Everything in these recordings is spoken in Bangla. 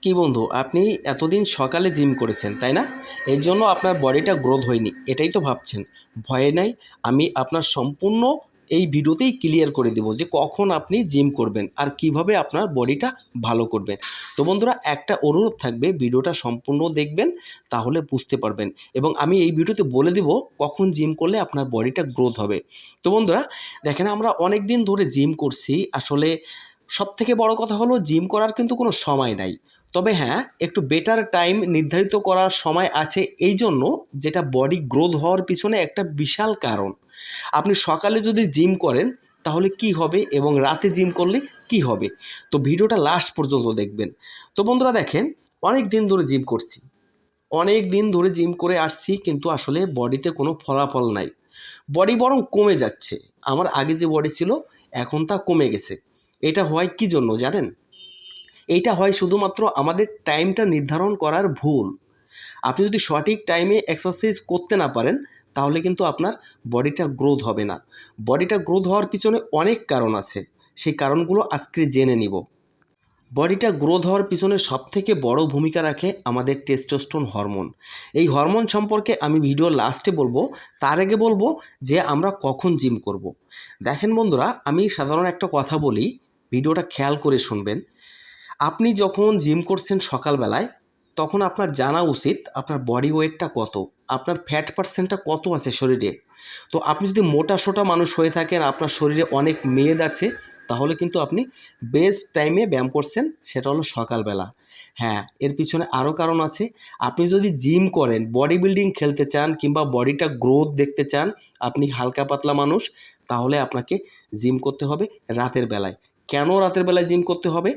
কি বন্ধু, আপনি এতদিন সকালে জিম করেছেন তাই না? এর জন্য আপনার বডিটা গ্রোথ হয়নি, এটাই তো ভাবছেন। ভয়ে নাই, আমি আপনার সম্পূর্ণ এই ভিডিওতেই ক্লিয়ার করে দেব যে কখন আপনি জিম করবেন আর কিভাবে আপনার বডিটা ভালো করবেন। তো বন্ধুরা, একটা অনুরোধ থাকবে, ভিডিওটা সম্পূর্ণ দেখবেন, তাহলে বুঝতে পারবেন। এবং আমি এই ভিডিওতে বলে দেব কখন জিম করলে আপনার বডিটা গ্রোথ হবে। তো বন্ধুরা দেখেন, আমরা অনেক দিন ধরে জিম করছি। আসলে সবথেকে বড় কথা হলো, জিম করার কিন্তু কোনো সময় নাই। তবে হ্যাঁ, একটু বেটার টাইম নির্ধারিত করার সময় আছে, এই জন্য যেটা বডি গ্রোথ হওয়ার পিছনে একটা বিশাল কারণ। আপনি সকালে যদি জিম করেন তাহলে কি হবে এবং রাতে জিম করলে কি হবে, তো ভিডিওটা লাস্ট পর্যন্ত দেখবেন। তো বন্ধুরা দেখেন, অনেক দিন ধরে জিম করছি, অনেক দিন ধরে জিম করে আসছি, কিন্তু আসলে বডিতে কোনো ফলাফল নাই। বডি বরং কমে যাচ্ছে। আমার আগে যে বডি ছিল এখন তা কমে গেছে। এটা হয় কি জন্য জানেন? এইটা হয় শুধুমাত্র আমাদের টাইমটা নির্ধারণ করার ভুল। আপনি যদি সঠিক টাইমে এক্সারসাইজ করতে না পারেন, তাহলে কিন্তু আপনার বডিটা গ্রোথ হবে না। বডিটা গ্রোথ হওয়ার পিছনে অনেক কারণ আছে, সেই কারণগুলো আজকে জেনে নিব। বডিটা গ্রোথ হওয়ার পিছনে সবথেকে বড় ভূমিকা রাখে আমাদের টেস্টোস্টেরন হরমোন। এই হরমোন সম্পর্কে আমি ভিডিও লাস্টে বলবো, তার আগে বলবো যে আমরা কখন জিম করব। দেখেন বন্ধুরা, আমি সাধারণ একটা কথা বলি, ভিডিওটা খেয়াল করে শুনবেন। আপনি যখন জিম করছেন সকালবেলায়, তখন আপনার জানা উচিত আপনার বডি ওয়েটটা কত, আপনার ফ্যাট পার্সেন্টটা কত আছে শরীরে। তো আপনি যদি মোটা সোটা মানুষ হয়ে থাকেন, আপনার শরীরে অনেক মেদ আছে, তাহলে কিন্তু আপনি বেস্ট টাইমে ব্যায়াম করছেন, সেটা হলো সকালবেলা। হ্যাঁ, এর পিছনে আরও কারণ আছে। আপনি যদি জিম করেন, বডি বিল্ডিং খেলতে চান কিংবা বডিটা গ্রোথ দেখতে চান, আপনি হালকা পাতলা মানুষ, তাহলে আপনাকে জিম করতে হবে রাতের বেলায়। কেন রাতের বেলায় জিম করতে হবে?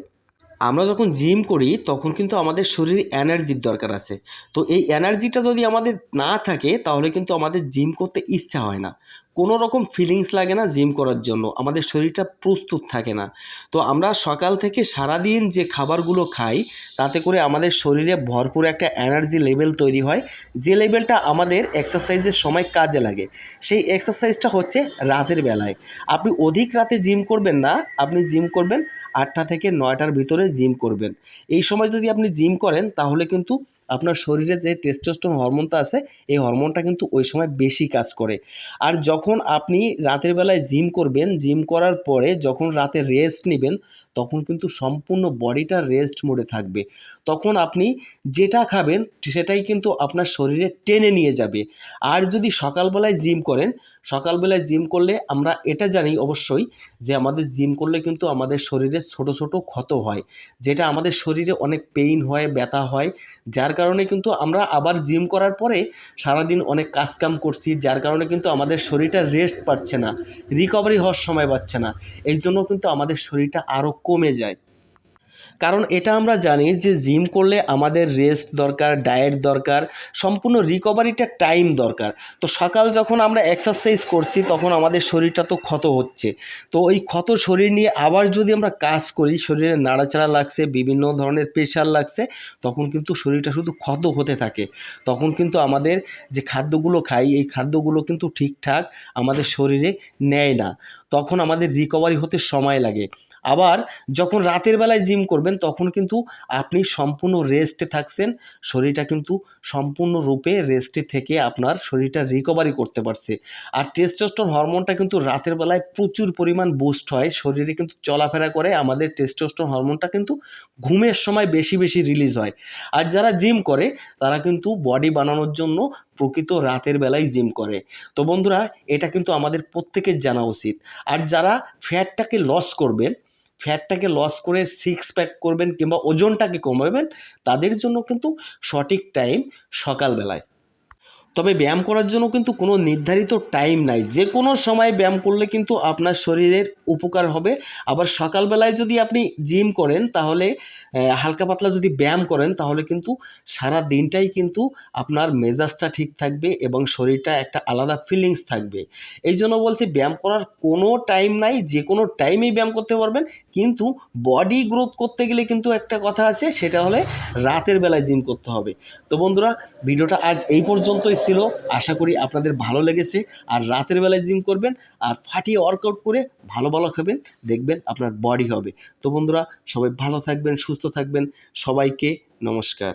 আমরা যখন জিম করি তখন কিন্তু আমাদের শরীরে এনার্জির দরকার আছে। তো এই এনার্জিটা যদি আমাদের না থাকে, তাহলে কিন্তু আমাদের জিম করতে ইচ্ছা হয় না, কোনো রকম ফিলিংস লাগে না জিম করার জন্য, আমাদের শরীরটা প্রস্তুত থাকে না। তো আমরা সকাল থেকে সারাদিন যে খাবারগুলো খাই, তাতে করে আমাদের শরীরে ভরপুর একটা এনার্জি লেভেল তৈরি হয়, যে লেভেলটা আমাদের এক্সারসাইজের সময় কাজে লাগে। সেই এক্সারসাইজটা হচ্ছে রাতের বেলায়। আপনি অধিক রাতে জিম করবেন না, আপনি জিম করবেন 8টা থেকে 9টার ভিতরে জিম করবেন। এই সময় যদি আপনি জিম করেন, তাহলে কিন্তু আপনার শরীরে যে টেস্টোস্টেরন হরমোনটা আছে, এই হরমোনটা কিন্তু ওই সময় বেশি কাজ করে। আর যখন আপনি রাতের বেলায় জিম করবেন, জিম করার পরে যখন রাতে রেস্ট নেবেন, তখন কিন্তু সম্পূর্ণ বডিটা রেস্ট মোডে থাকবে। তখন আপনি যেটা খাবেন সেটাই কিন্তু আপনার শরীরে টেনে নিয়ে যাবে। আর যদি সকালবেলায় জিম করেন, সকালবেলায় জিম করলে আমরা এটা জানি অবশ্যই যে আমাদের জিম করলে কিন্তু আমাদের শরীরে ছোট ছোট ক্ষত হয়, যেটা আমাদের শরীরে অনেক পেইন হয়, ব্যথা হয়, যার কারণে কিন্তু আমরা আবার জিম করার পরে সারাদিন অনেক কাজকাম করছি, যার কারণে কিন্তু আমাদের শরীরটা রেস্ট পাচ্ছে না, রিকভারি হওয়ার সময় পাচ্ছে না। এই জন্য কিন্তু আমাদের শরীরটা আরও কমে যায়। কারণ এটা আমরা জানি যে জিম করলে আমাদের রেস্ট দরকার, ডায়েট দরকার, সম্পূর্ণ রিকভারিটা টাইম দরকার। তো সকাল যখন আমরা এক্সারসাইজ করছি, তখন আমাদের শরীরটা তো ক্ষত হচ্ছে। তো ওই ক্ষত শরীর নিয়ে আবার যদি আমরা কাজ করি, শরীরে নাড়াচাড়া লাগছে, বিভিন্ন ধরনের প্রেশার লাগছে, তখন কিন্তু শরীরটা শুধু ক্ষত হতে থাকে। তখন কিন্তু আমাদের যে খাদ্যগুলো খাই, এই খাদ্যগুলো কিন্তু ঠিকঠাক আমাদের শরীরে নেয় না, তখন আমাদের রিকভারি হতে সময় লাগে। আবার যখন রাতের বেলায় জিম করবেন, তখন কিন্তু আপনি সম্পূর্ণ রেস্টে থাকছেন, শরীরটা কিন্তু সম্পূর্ণরূপে রেস্টে থেকে আপনার শরীরটা রিকভারি করতে পারছে। আর টেস্টোস্টেরন হরমোনটা কিন্তু রাতের বেলায় প্রচুর পরিমাণ বুস্ট হয়, শরীরে কিন্তু চলাফেরা করে, আমাদের টেস্টোস্টেরন হরমোনটা কিন্তু ঘুমের সময় বেশি বেশি রিলিজ হয়। আর যারা জিম করে, তারা কিন্তু বডি বানানোর জন্য প্রকৃত রাতের বেলায় জিম করে। তো বন্ধুরা, এটা কিন্তু আমাদের প্রত্যেকের জানা উচিত। আর যারা ফ্যাটটাকে লস করবেন, ফ্যাটটাকে লস করে সিক্স প্যাক করবেন কিংবা ওজনটাকে কমাবেন, তাদের জন্য কিন্তু সঠিক টাইম সকালবেলায়। তবে ব্যায়াম করার জন্য কিন্তু কোনো নির্ধারিত টাইম নাই, যে কোনো সময় ব্যায়াম করলে কিন্তু আপনার শরীরের উপকার হবে। আবার সকালবেলায় যদি আপনি জিম করেন, তাহলে হালকা পাতলা যদি ব্যায়াম করেন, তাহলে কিন্তু সারা দিনটাই কিন্তু আপনার মেজাজটা ঠিক থাকবে এবং শরীরটা একটা আলাদা ফিলিংস থাকবে। এই জন্য বলছি, ব্যায়াম করার কোনো টাইম নাই, যে কোনো টাইমেই ব্যায়াম করতে পারবেন। কিন্তু বডি গ্রোথ করতে গেলে কিন্তু একটা কথা আছে, সেটা হলে রাতের বেলায় জিম করতে হবে। তো বন্ধুরা, ভিডিওটা আজ এই পর্যন্তই ছিল, আশা করি আপনাদের ভালো লেগেছে। আর রাতের বেলায় জিম করবেন আর ফাটিয়ে ওয়ার্কআউট করে ভালো ভালো খাবেন, দেখবেন আপনার বডি হবে। তো বন্ধুরা, সবাই ভালো থাকবেন, সুস্থ থাকবেন। সবাইকে নমস্কার।